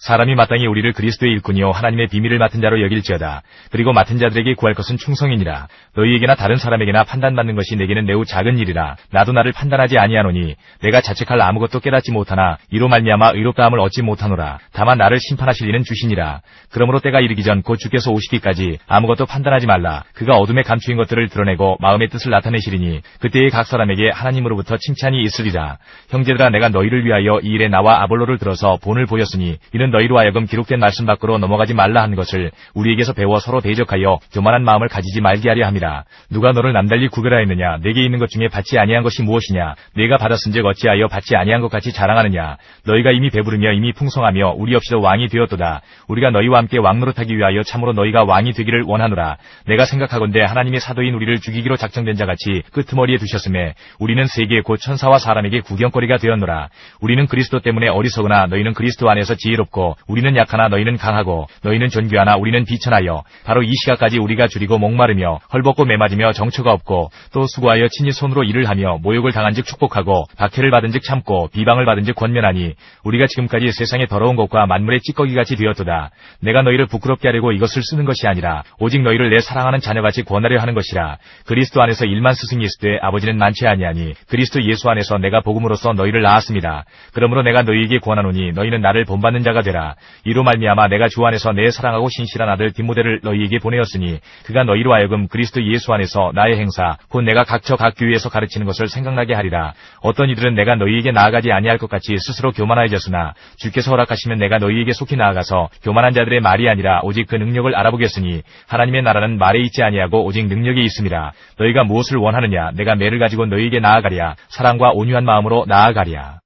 사람이 마땅히 우리를 그리스도의 일꾼이요 하나님의 비밀을 맡은 자로 여길지어다. 그리고 맡은 자들에게 구할 것은 충성이니라. 너희에게나 다른 사람에게나 판단받는 것이 내게는 매우 작은 일이라. 나도 나를 판단하지 아니하노니 내가 자책할 아무것도 깨닫지 못하나 이로 말미암아 의롭다함을 얻지 못하노라. 다만 나를 심판하실 이는 주시니라. 그러므로 때가 이르기 전 곧 주께서 오시기까지 아무것도 판단하지 말라. 그가 어둠에 감추인 것들을 드러내고 마음의 뜻을 나타내시리니 그때에 각 사람에게 하나님으로부터 칭찬이 있으리라. 형제들아 내가 너희를 위하여 이 일에 나와 아볼로를 들어서 본을 보였으니 이는 너희로 하여금 기록된 말씀 밖으로 넘어가지 말라 하는 것을 우리에게서 배워 서로 대적하여 교만한 마음을 가지지 말게 하려 함이라. 누가 너를 남달리 구별하였느냐? 내게 있는 것 중에 받지 아니한 것이 무엇이냐? 내가 받았은즉 어찌하여 받지 아니한 것 같이 자랑하느냐? 너희가 이미 배부르며 이미 풍성하며 우리 없이도 왕이 되었도다. 우리가 너희와 함께 왕노릇하기 위하여 참으로 너희가 왕이 되기를 원하노라. 내가 생각하건대 하나님의 사도인 우리를 죽이기로 작정된 자같이 끄트머리에 두셨음에 우리는 세계 곧 천사와 사람에게 구경거리가 되었노라. 우리는 그리스도 때문에 어리석으나 너희는 그리스도 안에서 지혜롭고 우리는 약하나 너희는 강하고 너희는 존귀하나 우리는 비천하여 바로 이 시각까지 우리가 줄이고 목마르며 헐벗고 매맞으며 정처가 없고 또 수고하여 친히 손으로 일을 하며 모욕을 당한즉 축복하고 박해를 받은즉 참고 비방을 받은즉 권면하니 우리가 지금까지 세상의 더러운 것과 만물의 찌꺼기같이 되었도다. 내가 너희를 부끄럽게 하려고 이것을 쓰는 것이 아니라 오직 너희를 내 사랑하는 자녀같이 권하려 하는 것이라. 그리스도 안에서 일만 스승이 있으되 아버지는 많지 아니하니 그리스도 예수 안에서 내가 복음으로써 너희를 낳았습니다. 그러므로 내가 너희에게 권하노니 너희는 나를 본받는 자가 되라. 이로 말미암아 내가 주 안에서 내 사랑하고 신실한 아들 디모데를 너희에게 보내었으니 그가 너희로 하여금 그리스도 예수 안에서 나의 행사 곧 내가 각처 각 교회에서 가르치는 것을 생각나게 하리라. 어떤 이들은 내가 너희에게 나아가지 아니할 것 같이 스스로 교만하여졌으나 주께서 허락하시면 내가 너희에게 속히 나아가서 교만한 자들의 말이 아니라 오직 그 능력을 알아보겠으니 하나님의 나라는 말에 있지 아니하고 오직 능력에 있음이라. 너희가 무엇을 원하느냐? 내가 매를 가지고 너희에게 나아가랴. 사랑과 온유한 마음으로 나아가랴.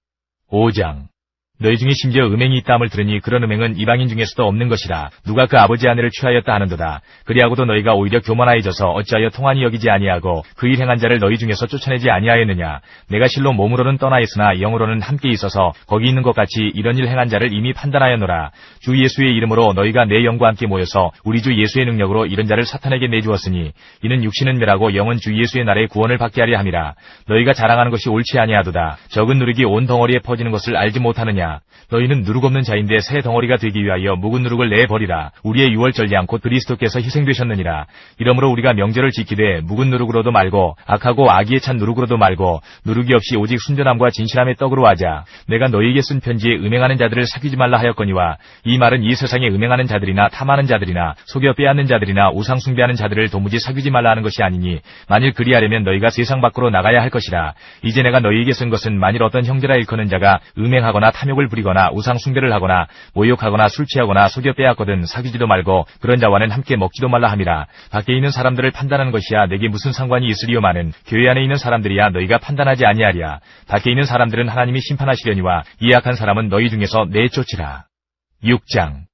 5장. 너희 중에 심지어 음행이 있다함을 들으니 그런 음행은 이방인 중에서도 없는 것이라. 누가 그 아버지 아내를 취하였다 하는도다. 그리하고도 너희가 오히려 교만하여져서 어찌하여 통한이 여기지 아니하고 그 일 행한 자를 너희 중에서 쫓아내지 아니하였느냐. 내가 실로 몸으로는 떠나 있으나 영으로는 함께 있어서 거기 있는 것 같이 이런 일 행한 자를 이미 판단하였노라. 주 예수의 이름으로 너희가 내 영과 함께 모여서 우리 주 예수의 능력으로 이런 자를 사탄에게 내주었으니 이는 육신은 멸하고 영은 주 예수의 날에 구원을 받게 하려 함이라. 너희가 자랑하는 것이 옳지 아니하도다. 적은 누룩이 온 덩어리에 퍼지는 것을 알지 못하느냐. 너희는 누룩 없는 자인데 새 덩어리가 되기 위하여 묵은 누룩을 내버리라. 우리의 유월절량 곧 그리스도께서 희생되셨느니라. 이러므로 우리가 명절을 지키되 묵은 누룩으로도 말고 악하고 악의에 찬 누룩으로도 말고 누룩이 없이 오직 순전함과 진실함의 떡으로 하자. 내가 너희에게 쓴 편지에 음행하는 자들을 사귀지 말라 하였거니와 이 말은 이 세상에 음행하는 자들이나 탐하는 자들이나 속여 빼앗는 자들이나 우상 숭배하는 자들을 도무지 사귀지 말라 하는 것이 아니니 만일 그리하려면 너희가 세상 밖으로 나가야 할 것이라. 이제 내가 너희에게 쓴 것은 만일 어떤 형제라 일컫는 자가 음행하거나 탐욕을 탐욕을 부리거나 우상 숭배를 하거나 모욕하거나 술 취하거나 속여 빼앗거든 사귀지도 말고 그런 자와는 함께 먹지도 말라 함이라. 밖에 있는 사람들을 판단하는 것이야 내게 무슨 상관이 있으리요마는 교회 안에 있는 사람들이야 너희가 판단하지 아니하리야. 밖에 있는 사람들은 하나님이 심판하시려니와 이 악한 사람은 너희 중에서 내쫓으라. 6장.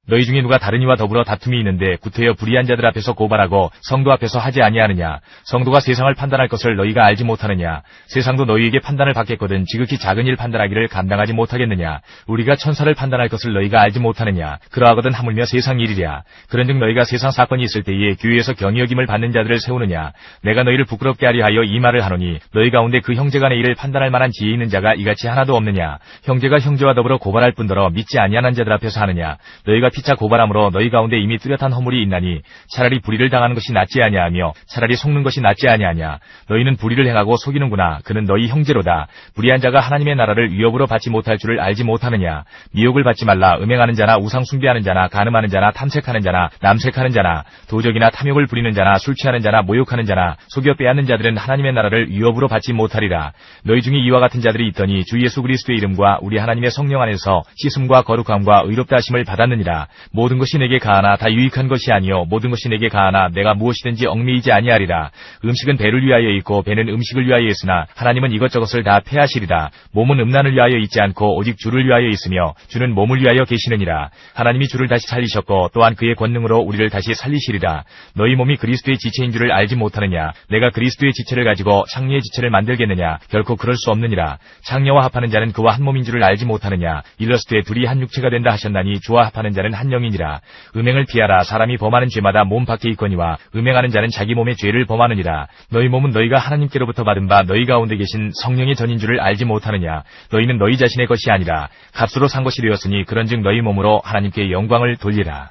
너희 중에 누가 다른 이와 더불어 다툼이 있는데 구태여 불의한 자들 앞에서 고발하고 성도 앞에서 하지 아니하느냐. 성도가 세상을 판단할 것을 너희가 알지 못하느냐. 세상도 너희에게 판단을 받겠거든 지극히 작은 일 판단하기를 감당하지 못하겠느냐. 우리가 천사를 판단할 것을 너희가 알지 못하느냐. 그러하거든 하물며 세상 일이랴. 그런즉 너희가 세상 사건이 있을 때에 교회에서 경히 여김을 받는 자들을 세우느냐. 내가 너희를 부끄럽게 하리 하여 이 말을 하노니 너희 가운데 그 형제간의 일을 판단할 만한 지혜 있는 자가 이같이 하나도 없느냐. 형제가 형제와 더불어 고발할 뿐더러 믿지 아니하는 자들 앞에서 하느냐. 너희가 피차 고발함으로 너희 가운데 이미 뚜렷한 허물이 있나니 차라리 불의를 당하는 것이 낫지 아니하며 차라리 속는 것이 낫지 아니하냐. 너희는 불의를 행하고 속이는구나. 그는 너희 형제로다. 불의한 자가 하나님의 나라를 위협으로 받지 못할 줄을 알지 못하느냐. 미혹을 받지 말라. 음행하는 자나 우상 숭배하는 자나 간음하는 자나 탐색하는 자나 남색하는 자나 도적이나 탐욕을 부리는 자나 술 취하는 자나 모욕하는 자나 속여 빼앗는 자들은 하나님의 나라를 위협으로 받지 못하리라. 너희 중에 이와 같은 자들이 있더니 주 예수 그리스도의 이름과 우리 하나님의 성령 안에서 씻음과 거룩함과 의롭다 하심을 받았느니라. 모든 것이 내게 가하나 다 유익한 것이 아니요 모든 것이 내게 가하나 내가 무엇이든지 얽매이지 아니하리라. 음식은 배를 위하여 있고 배는 음식을 위하여 있으나 하나님은 이것저것을 다 패하시리라. 몸은 음란을 위하여 있지 않고 오직 주를 위하여 있으며 주는 몸을 위하여 계시느니라. 하나님이 주를 다시 살리셨고 또한 그의 권능으로 우리를 다시 살리시리라. 너희 몸이 그리스도의 지체인 줄을 알지 못하느냐. 내가 그리스도의 지체를 가지고 창녀의 지체를 만들겠느냐. 결코 그럴 수 없느니라. 창녀와 합하는 자는 그와 한 몸인 줄을 알지 못하느냐. 일러스되 둘이 한 육체가 된다 하셨나니 주와 합하는 자는 한 영이니라. 음행을 피하라. 사람이 범하는 죄마다 몸 밖에 있거니와 음행하는 자는 자기 몸의 죄를 범하느니라. 너희 몸은 너희가 하나님께로부터 받은 바 너희 가운데 계신 성령의 전인 줄을 알지 못하느냐. 너희는 너희 자신의 것이 아니라 값으로 산 것이 되었으니 그런즉 너희 몸으로 하나님께 영광을 돌리라.